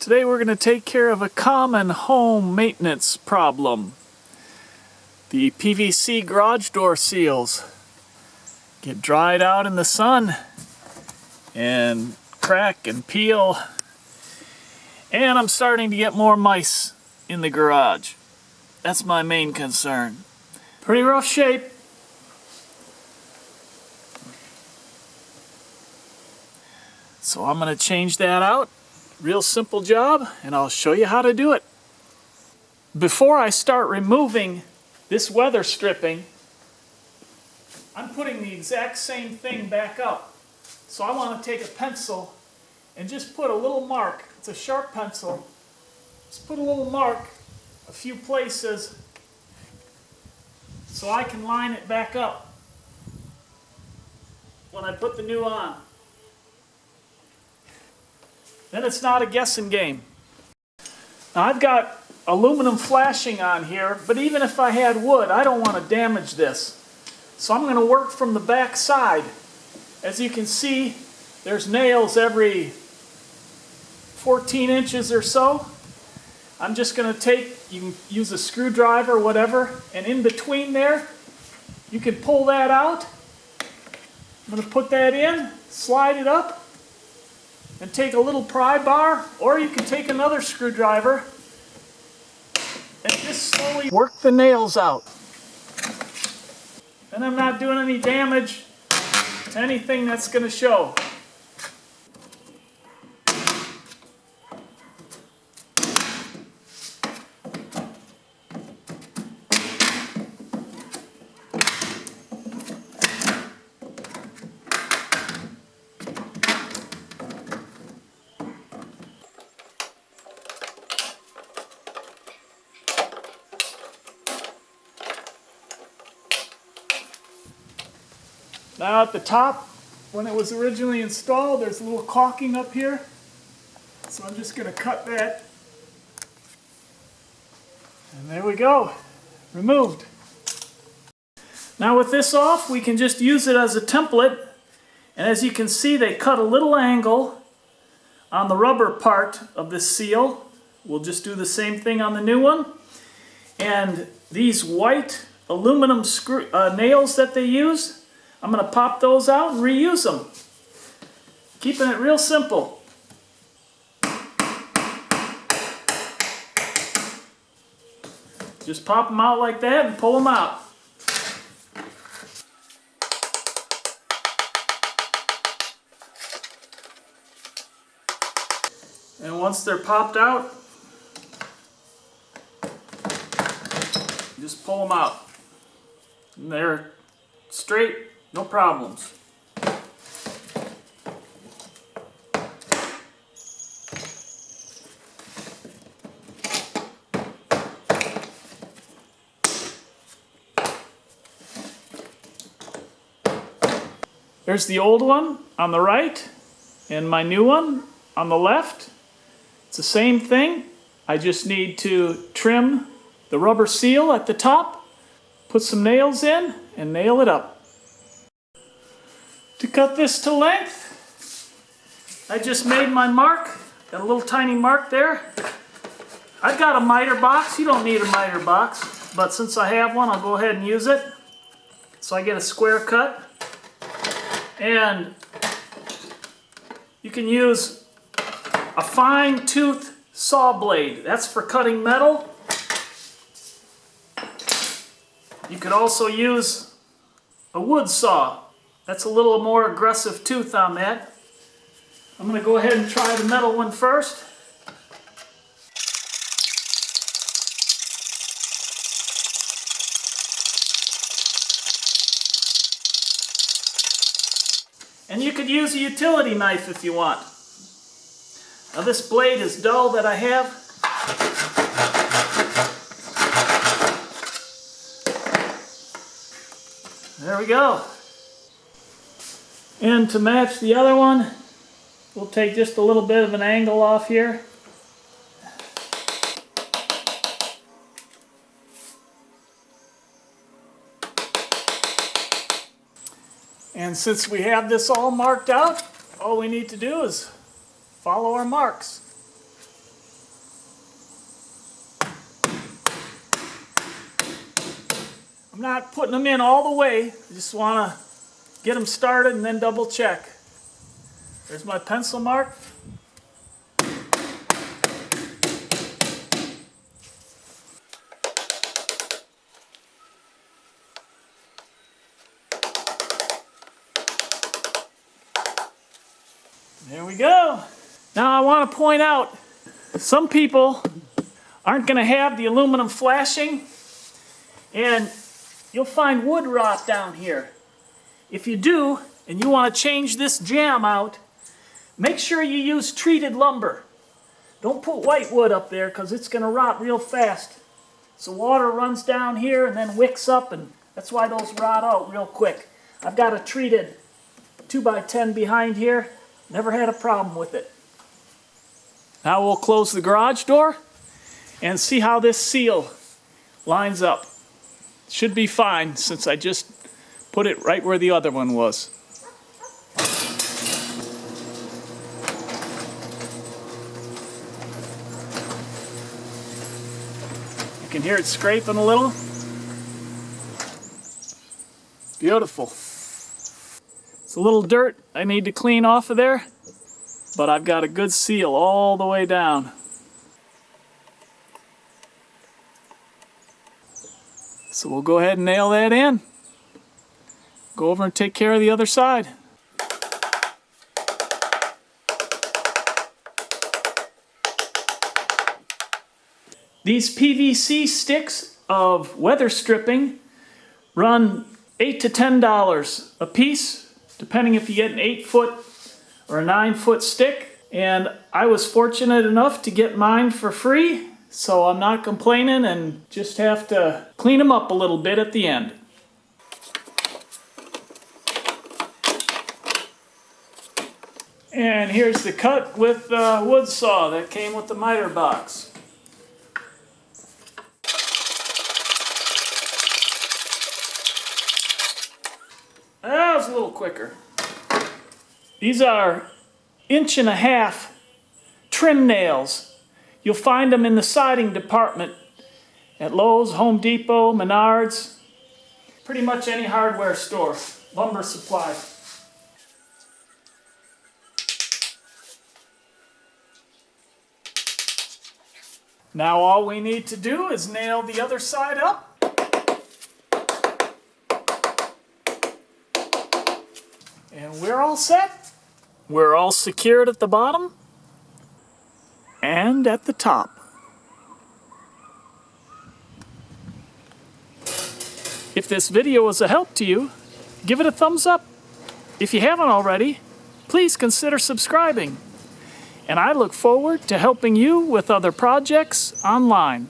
Today we're going to take care of a common home maintenance problem. The PVC garage door seals get dried out in the sun and crack and peel, and I'm starting to get more mice in the garage. That's my main concern. Pretty rough shape. So I'm going to change that out. Real simple job, and I'll show you how to do it. Before I start removing this weather stripping, I'm putting the exact same thing back up. So I want to take a pencil and just put a little mark. It's a sharp pencil. Just put a little mark a few places so I can line it back up when I put the new on. Then it's not a guessing game. Now I've got aluminum flashing on here, but even if I had wood, I don't want to damage this. So I'm going to work from the back side. As you can see, there's nails every 14 inches or so. I'm just going to take, you can use a screwdriver or whatever, and in between there, you can pull that out. I'm going to put that in, slide it up, and take a little pry bar, or you can take another screwdriver and just slowly work the nails out. And I'm not doing any damage to anything that's going to show. Now at the top, when it was originally installed, there's a little caulking up here. So I'm just going to cut that. And there we go. Removed. Now with this off, we can just use it as a template. And as you can see, they cut a little angle on the rubber part of this seal. We'll just do the same thing on the new one. And these white aluminum nails that they use, I'm going to pop those out and reuse them. Keeping it real simple. Just pop them out like that and pull them out. And once they're popped out, just pull them out. And they're straight. No problems. There's the old one on the right and my new one on the left. It's the same thing. I just need to trim the rubber seal at the top, put some nails in, and nail it up. To cut this to length, I just made my mark, got a little tiny mark there. I've got a miter box. You don't need a miter box, but since I have one, I'll go ahead and use it. So I get a square cut, and you can use a fine tooth saw blade. That's for cutting metal. You could also use a wood saw. That's a little more aggressive tooth on that. I'm going to go ahead and try the metal one first. And you could use a utility knife if you want. Now this blade is dull that I have. There we go. And to match the other one, we'll take just a little bit of an angle off here. And since we have this all marked out, all we need to do is follow our marks. I'm not putting them in all the way. I just want to get them started and then double check. There's my pencil mark. There we go. Now I want to point out, some people aren't going to have the aluminum flashing, and you'll find wood rot down here. If you do, and you want to change this jamb out, make sure you use treated lumber. Don't put white wood up there because it's going to rot real fast. So water runs down here and then wicks up, and that's why those rot out real quick. I've got a treated 2x10 behind here. Never had a problem with it. Now we'll close the garage door and see how this seal lines up. Should be fine since I just put it right where the other one was. You can hear it scraping a little. Beautiful. It's a little dirt I need to clean off of there, but I've got a good seal all the way down. So we'll go ahead and nail that in. Go over and take care of the other side. These PVC sticks of weather stripping run $8 to $10 a piece, depending if you get an 8-foot or a 9-foot stick. And I was fortunate enough to get mine for free, so I'm not complaining and just have to clean them up a little bit at the end. And here's the cut with the wood saw that came with the miter box. That was a little quicker. These are 1.5-inch trim nails. You'll find them in the siding department at Lowe's, Home Depot, Menards, pretty much any hardware store, lumber supply. Now all we need to do is nail the other side up. And we're all set. We're all secured at the bottom and at the top. If this video was a help to you, give it a thumbs up. If you haven't already, please consider subscribing. And I look forward to helping you with other projects online.